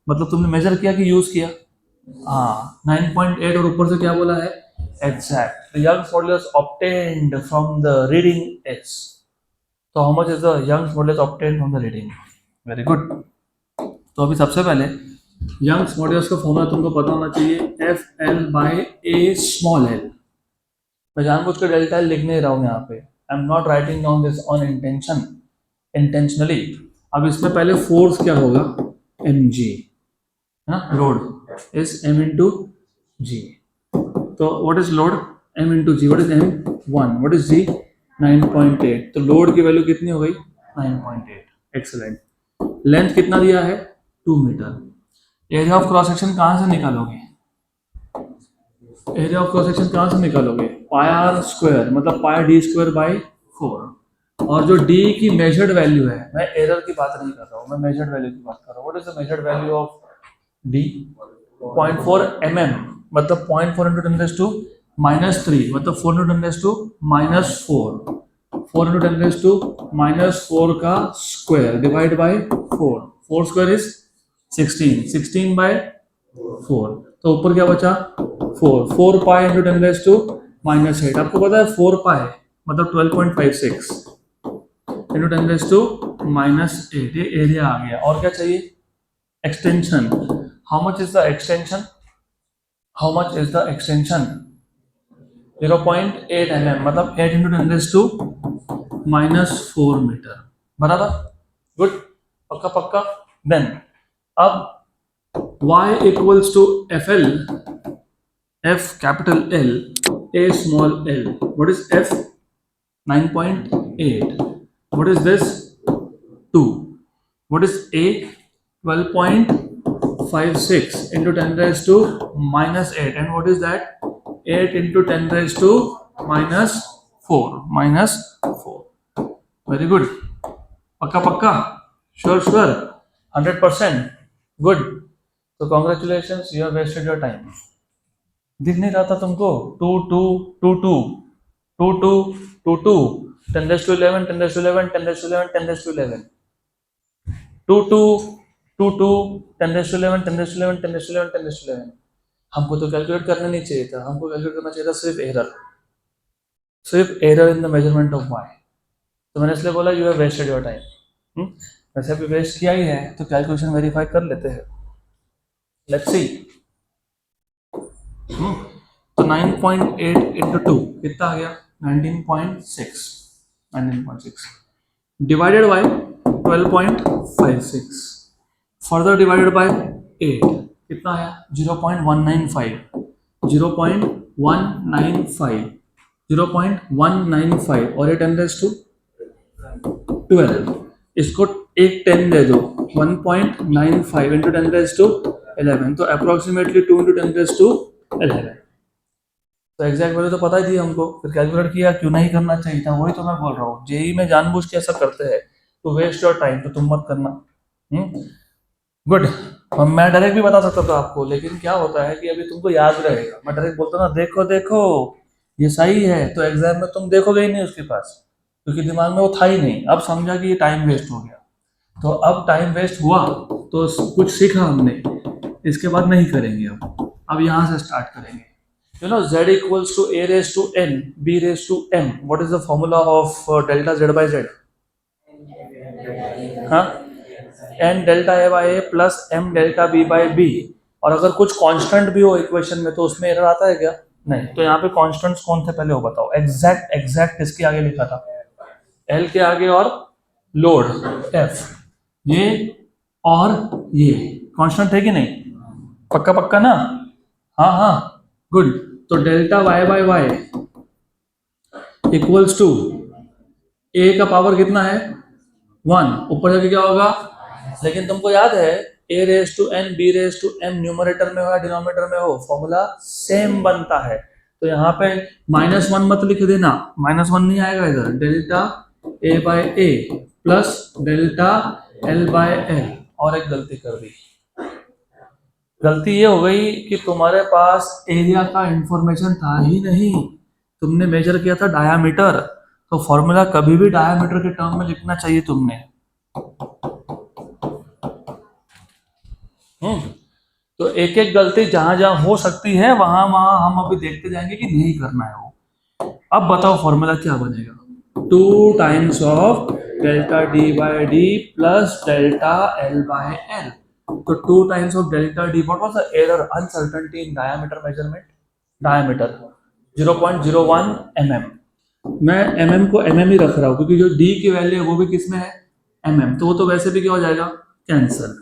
मतलब तुमने मेजर किया कि यूज किया? हाँ, 9.8 और ऊपर से क्या बोला है? Exact. The Young's modulus obtained from the reading is, तो how much is the Young's modulus obtained from the reading? Very good. तो अभी सबसे पहले यंग्स मॉडुलस का फॉर्मूला तुमको पता होना चाहिए, FL/A स्मॉल l। मैं जानबूझ के डेल्टा एल लिख नहीं रहा हूँ यहाँ पे, I am not writing down this on intentionally. अब इसमें पहले फोर्स क्या होगा, M G, load is M into G. तो what is load, M into G, what is M 1, what is G 9.8। तो लोड की वैल्यू कितनी हो गई 9.8। एक्सेलेंट। लेंथ कितना दिया है 2 metre. Area of cross section कहाँ से निकालोगे, एरिया ऑफ क्रॉस सेक्शन कहाँ से निकालोगे, पाई आर स्क्वायर मतलब पाई डी स्क्वायर बाई 4। और जो डी की मेजर्ड वैल्यू है, मैं एरर की बात नहीं कर रहा हूँ, मैं मेजर्ड वैल्यू की बात कर रहा हूँ। What is the measured value of D, 0.4 mm मतलब 0.4 इंटू 10 रेज़ टू -3 मतलब 4 into 10 raise to -4, 4 into 10 raise to -4 का square divide by 4, 4 square is 16, 16 by 4, तो ऊपर क्या बचा 4, 4 पाई इंटू 10 रेज़ टू -8। आपको पता है 4 पाई मतलब 12.56 इंटू 10 रेज़ टू -8, ये एरिया आ गया। और क्या चाहिए, extension. How much is the extension, how much is the extension 0.8 mm मतलब 8 इंटू 10 रेज़ टू -4 मीटर, बराबर, गुड, पक्का पक्का। देन अब y equals to F L, F capital L, A small L, what is F 9.8, what is this 2, what is A 12.56 into 10 raised to -8, and what is that 8 into 10 raised to -4, very good, पक्का पक्का, श्योर श्योर, 100%, गुड। तो congratulations, you have wasted your time. दिख नहीं रहा था तुमको, 2 2 2 2 2 2 2 2 10 raised to 11 10 raised to 11 10 raised to 11 10 raised to 11 2 2 2 2 10 raised to 11 10 raised to 11 10 raised to 11 10 raised to 11। हमको तो कैलकुलेट करना नहीं चाहिए था, हमको कैलकुलेट करना चाहिए था सिर्फ error in the measurement of y। तो मैंने इसलिए बोला you have wasted your time. वैसे अभी वेस्ट किया ही है तो कैलकुलेशन वेरीफाई कर लेते हैं, लेट्स सी। तो 9.8 इंटू 2 कितना आ गया 19.6 divided by 12.56 further divided by 8 कितना आया 0.195 और ये 10 रेज़ टू 12, इसको एक 10 दे दो 1.95 इंटू 10 रेज़ टू 11, तो अप्रोक्सीमेटली 2 इंटू 10 रेज़ टू 11। तो एग्जैक्ट वैल्यू तो पता ही थी हमको, फिर कैलकुलेट किया, क्यों नहीं करना चाहिए था, वही तो मैं बोल रहा हूँ। जेई में जानबूझ के ऐसा करते हैं तो वेस्ट योर टाइम, तो तुम मत करना। गुड। मैं डायरेक्ट भी बता सकता था आपको, लेकिन क्या होता है कि अभी तुमको याद रहेगा, मैं डायरेक्ट बोलता ना देखो देखो ये सही है, तो एग्जाम में तुम देखोगे ही नहीं उसके पास, क्योंकि दिमाग में वो था ही नहीं। अब समझा कि ये टाइम वेस्ट हो गया, तो अब टाइम वेस्ट हुआ तो कुछ सीखा हमने, इसके बाद नहीं करेंगे। अब यहाँ से स्टार्ट करेंगे। You know z equals to a raised to n b raised to m. What is the formula of delta z by z? हाँ, n delta a by a plus m delta b by b। और अगर कुछ कांस्टेंट भी हो इक्वेशन में तो उसमें एरर आता है क्या? नहीं। तो यहाँ पे कांस्टेंट्स कौन थे पहले वो बताओ। एग्जैक्ट इसके आगे लिखा था, l के आगे और लोड f, ये और ये कांस्टेंट है कि नहीं? पक्का पक्का ना? हाँ हाँ, गुड। तो delta y by Y equals to a का पावर कितना है 1, ऊपर जाके क्या होगा, लेकिन तुमको याद है a raise to n b raise to m numerator में हो या डिनोमिनेटर में हो फॉर्मूला सेम बनता है। तो यहाँ पे -1 मत लिख देना, -1 नहीं आएगा इधर, delta a by a plus delta l by l। और एक गलती कर दी, गलती ये हो गई कि तुम्हारे पास एरिया का इंफॉर्मेशन था ही नहीं, तुमने मेजर किया था डायामीटर, तो फॉर्मूला कभी भी डायामीटर के टर्म में लिखना चाहिए तुमने। तो एक एक गलती जहां जहां हो सकती है वहां वहां हम अभी देखते जाएंगे कि नहीं करना है वो। अब बताओ फॉर्मूला क्या बनेगा, 2 times of delta D by D plus delta L by L. तो 2 times of delta d, what was the error? Uncertainty in diameter measurement. Diameter 0.01 mm। मैं mm को mm ही रख रहा हूँ क्योंकि जो d की वैल्यू है वो भी किस में है, mm, तो वो तो वैसे भी क्या हो जाएगा, cancel.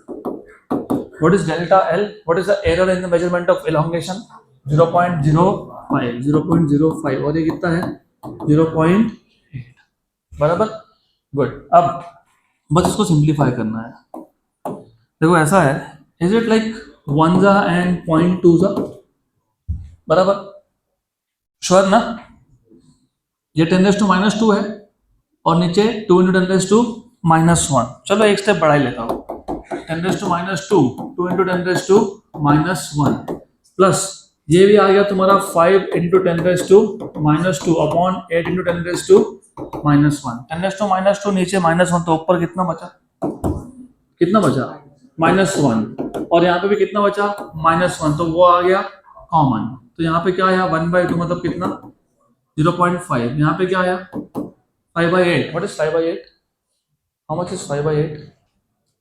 What is delta L? What is the error in the measurement of elongation? 0.05, 0.05, और ये कितना है, 0.8, बराबर, गुड। अब बस इसको सिंप्लीफाई करना है। देखो ऐसा है, इज इट लाइक 1 जा एंड 0.2 जा, बराबर, श्योर ना? ये 10⁻² है और नीचे 2 × 10⁻⁻1। चलो एक स्टेप बढ़ा ही लेता हूँ, 10⁻², 2 × 10⁻⁻1 प्लस ये भी आ गया तुम्हारा 5 × 10⁻² अपॉन 8 × 10⁻1। 10⁻² नीचे -1 तो ऊपर कितना बचा, कितना बचा, -1, और यहाँ पे भी कितना बचा, -1, तो वो आ गया कॉमन। तो यहाँ पे क्या आया, 1/2 मतलब कितना, 0.5। यहाँ पे क्या आया, 5/8। What is 5/8? How much is 5/8?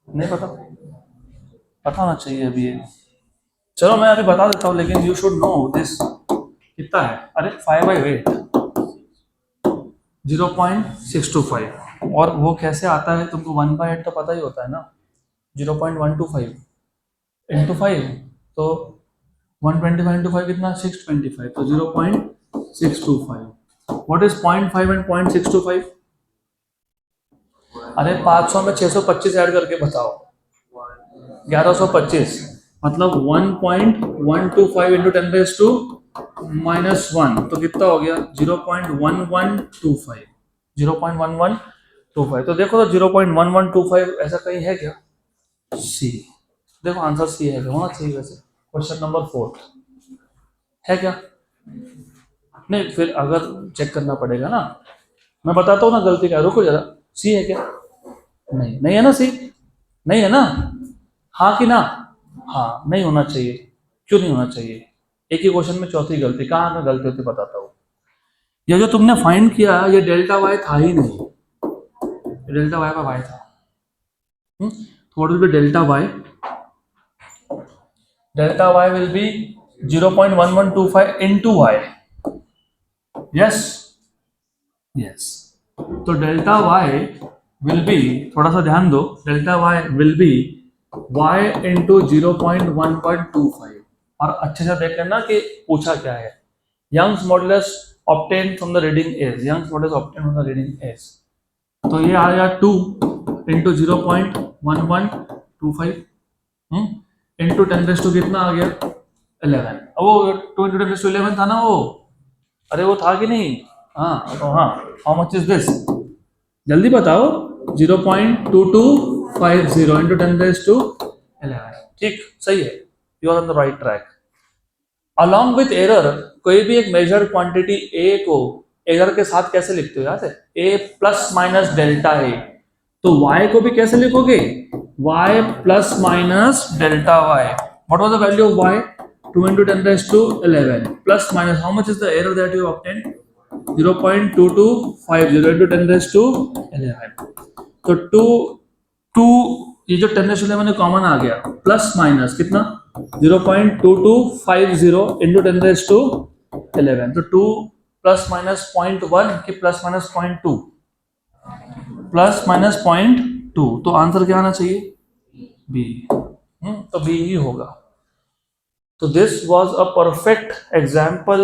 नहीं पता, पता होना चाहिए अभी ये। चलो मैं अभी बता देता हूँ, लेकिन यू शुड नो दिस। कितना है, अरे 5/8 0.625, और वो कैसे आता है तुमको, 1/8 तो पता ही होता है ना, 0.125 इंटू 5, तो 125 इंटू 5 कितना, 625, तो 0.625। What is 0.5 and 0.625? अरे 500 में 625 ऐड करके बताओ, 1125, मतलब 1.125 इंटू 10⁻⁻1, तो कितना हो गया, 0.1125, 0.1125। तो देखो तो 0.1125 ऐसा कहीं है क्या, सी, देखो आंसर सी है, होना चाहिए वैसे। क्वेश्चन नंबर 4 है क्या, नहीं फिर अगर चेक करना पड़ेगा ना, मैं बताता हूँ ना गलती क्या, रुको जरा, सी है क्या, नहीं, नहीं है ना सी, नहीं है ना, हाँ कि ना, हाँ नहीं होना चाहिए, क्यों नहीं होना चाहिए, एक ही क्वेश्चन में चौथी गलती, कहाँ में गलती होती बताता हूँ। ये जो तुमने फाइंड किया ये डेल्टा वाई था ही नहीं, डेल्टा वाई का वाई था, what will be delta Y, delta Y will be 0.1125 into y, yes yes, तो डेल्टा वाई विल बी, थोड़ा सा ध्यान दो, delta Y will be y into 0.125, और अच्छे से देख लेना कि पूछा क्या है, Young's modulus obtain from the reading as, Young's modulus obtain from the reading as, तो ये आ गया 2 इंटू 0.1125 इंटू 10⁻⁻, कितना आ गया 11, अब वो 2 इंटू 10⁻11 था ना वो, अरे वो था कि नहीं, हाँ तो हाँ, हाउ मच इज दिस, जल्दी बताओ, 0.2250 इंटू 10⁻11, ठीक, सही है, you are on the right track. Along with error, कोई भी एक मेजर्ड क्वांटिटी ए को एरर के साथ कैसे लिखते हो, याद है, ए प्लस माइनस डेल्टा ए, तो y को भी कैसे लिखोगे, y plus minus delta y, what was the value of y, 2 into 10⁻11 plus minus, how much is the error that you obtained, 0.2250 into 10⁻11, तो 2 ये जो 10⁻11 कॉमन आ गया, प्लस माइनस कितना, 0.2250 into 10⁻11, तो 2 प्लस माइनस 0.1 की प्लस माइनस 0.2, प्लस माइनस 0.2, तो आंसर क्या आना चाहिए, बी, तो बी ही होगा। तो this was a perfect example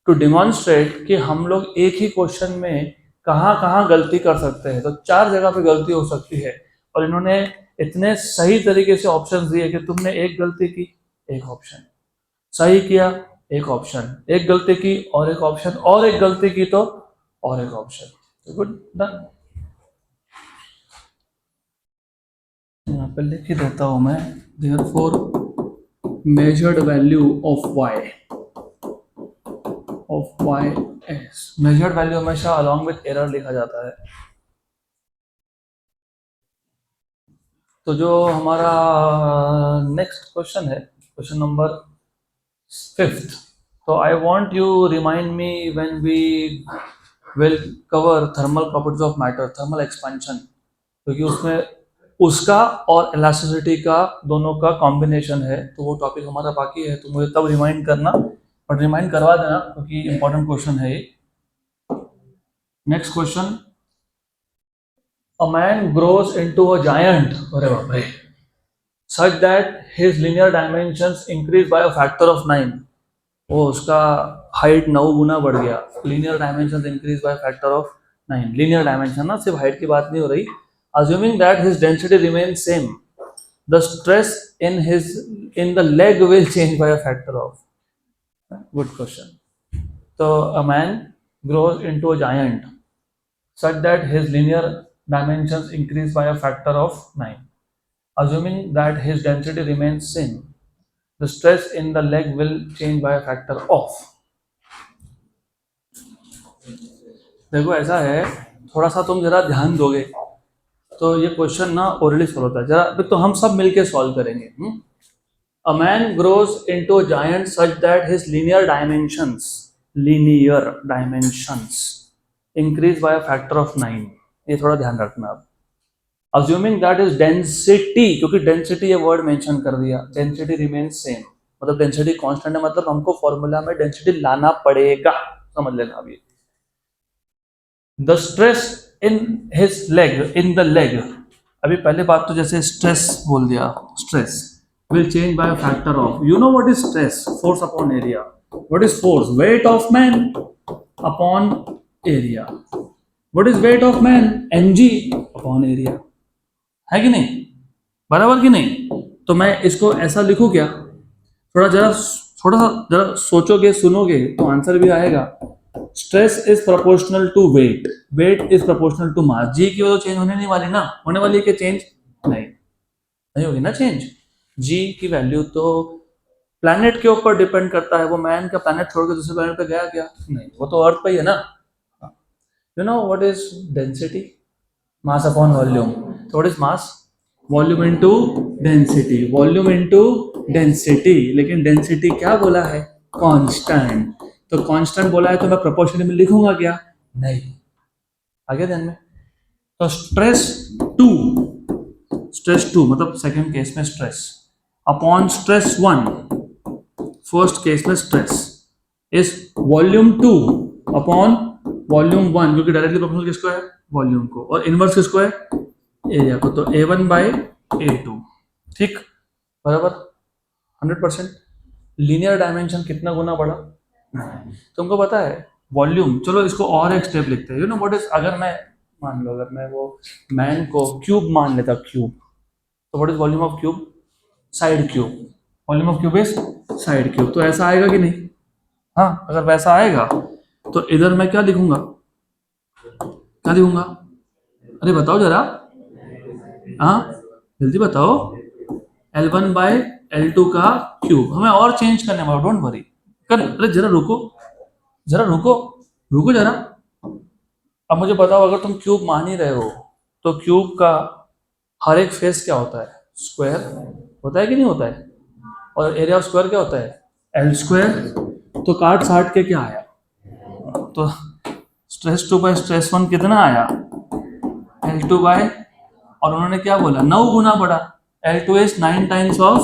to demonstrate कि हम लोग एक ही क्वेश्चन में कहाँ कहाँ गलती कर सकते हैं, तो 4 जगह पे गलती हो सकती है, और इन्होंने इतने सही तरीके से ऑप्शन दिए कि तुमने एक गलती की, एक ऑप्शन सही किया, एक ऑप्शन, एक गलती की और एक ऑप्शन, और एक गलती की तो और एक ऑप्शन, गुड डन। यहाँ पे लिख ही देता हूँ मैं, therefore measured value of y is, measured value हमेशा along with error लिखा जाता है। तो जो हमारा नेक्स्ट क्वेश्चन है, क्वेश्चन नंबर 5th, तो I want you remind me when we will cover thermal properties of matter, thermal expansion, क्योंकि उसमें उसका और इलास्टिसिटी का दोनों का कॉम्बिनेशन है, तो वो टॉपिक हमारा बाकी है, तो मुझे तब रिमाइंड करना बट रिमाइंड करवा देना क्योंकि इंपॉर्टेंट क्वेश्चन है ये। Next question, a man grows into a giant, अरे बाप रे, such that his linear dimensions increase by a factor of 9। वो उसका हाइट 9 गुना बढ़ गया, linear dimension increase by factor of 9। Linear dimension ना, सिर्फ हाइट की बात नहीं हो रही। Assuming that his density remains same, the stress in the leg will change by a factor of. Good question. तो a man grows into a giant such that his linear dimensions increase by a factor of 9, assuming that his density remains same, the stress in the leg will change by a factor of। देखो ऐसा है, थोड़ा सा तुम जरा ध्यान दोगे तो ये क्वेश्चन ना ओरली सॉल्व होता है। जरा तो हम सब मिलके सॉल्व करेंगे। अ man grows into a giant such that his linear dimensions increase by a factor of 9। ये थोड़ा ध्यान रखना आप। अज्यूमिंग दैट इज डेंसिटी, क्योंकि डेंसिटी ये वर्ड मेंशन कर दिया, डेंसिटी रिमेन्स सेम, मतलब डेंसिटी कांस्टेंट है, मतलब हमको फॉर्मूला में डेंसिटी लाना पड़ेगा, समझ लेना अभी। The stress in his leg, in the leg, अभी पहले बात तो जैसे स्ट्रेस बोल दिया, stress will change bye factor of, you know what is stress, force upon area. What is force? Weight of man upon area. What is weight of man? mg upon area, है कि नहीं, बराबर कि नहीं? तो मैं इसको ऐसा लिखूं क्या? थोड़ा सा जरा सोचोगे सुनोगे तो आंसर भी आएगा। Stress is proportional to weight, weight is proportional to mass. G की वो चेंज होने नहीं वाली ना, होने वाली है कि चेंज नहीं होगी ना चेंज। जी की वैल्यू तो प्लैनेट के ऊपर डिपेंड करता है, वो मैन का प्लैनेट छोड़ के दूसरे प्लैनेट पे गया क्या? नहीं, वो तो अर्थ पे ही है ना। You know what is density? Mass upon volume. तो what is mass? Volume into density, volume into density. लेकिन डेंसिटी क्या बोला है? कांस्टेंट। तो कांस्टेंट बोला है तो मैं प्रोपोर्शनल में लिखूंगा क्या? नहीं। आगे ध्यान में, तो स्ट्रेस टू मतलब सेकंड केस में stress upon stress 1, first case में stress is volume 2 upon volume 1, क्योंकि डायरेक्टली प्रोपोर्शनल किसको है? वॉल्यूम को, और इनवर्स किसको है? एरिया को। तो A1 बाई A2, ठीक, बराबर 100%। लीनियर डायमेंशन कितना गुना बढ़ा? तुमको पता है वॉल्यूम, चलो इसको और एक स्टेप लिखते हैं। यू नो व्हाट इज, अगर मैं मान लो अगर मैं वो मैन को क्यूब मान लेता, क्यूब, तो what is volume of cube? Side cube. Volume of cube is side cube. तो ऐसा आएगा कि नहीं? हाँ, अगर वैसा आएगा तो इधर मैं क्या लिखूंगा? क्या लिखूंगा? अरे बताओ जरा, हाँ जल्दी बताओ। L1 बाय L2 का क्यूब, हमें और चेंज करने वाला, डोंट वरी कर। अरे जरा रुको, जरा रुको, रुको जरा। अब मुझे बताओ, अगर तुम क्यूब मान ही रहे हो तो क्यूब का हर एक फेस क्या होता है? स्क्वायर होता है कि नहीं होता है? और एरिया ऑफ स्क्वायर क्या होता है? L square. तो काट साट के क्या आया? तो स्ट्रेस 2 बाय स्ट्रेस 1 कितना आया? L2 बाय, और उन्होंने क्या बोला? 9 गुना बढ़ा। L2 is 9 times of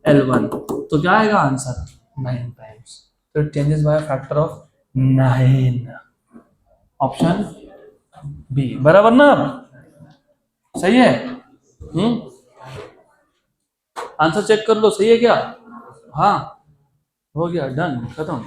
L1, तो क्या आएगा आंसर? 9 टाइम्स। तो it changes by factor of 9। Option B, बराबर ना? सही है? आंसर चेक कर लो, सही है क्या? हाँ, हो गया, डन, खत्म।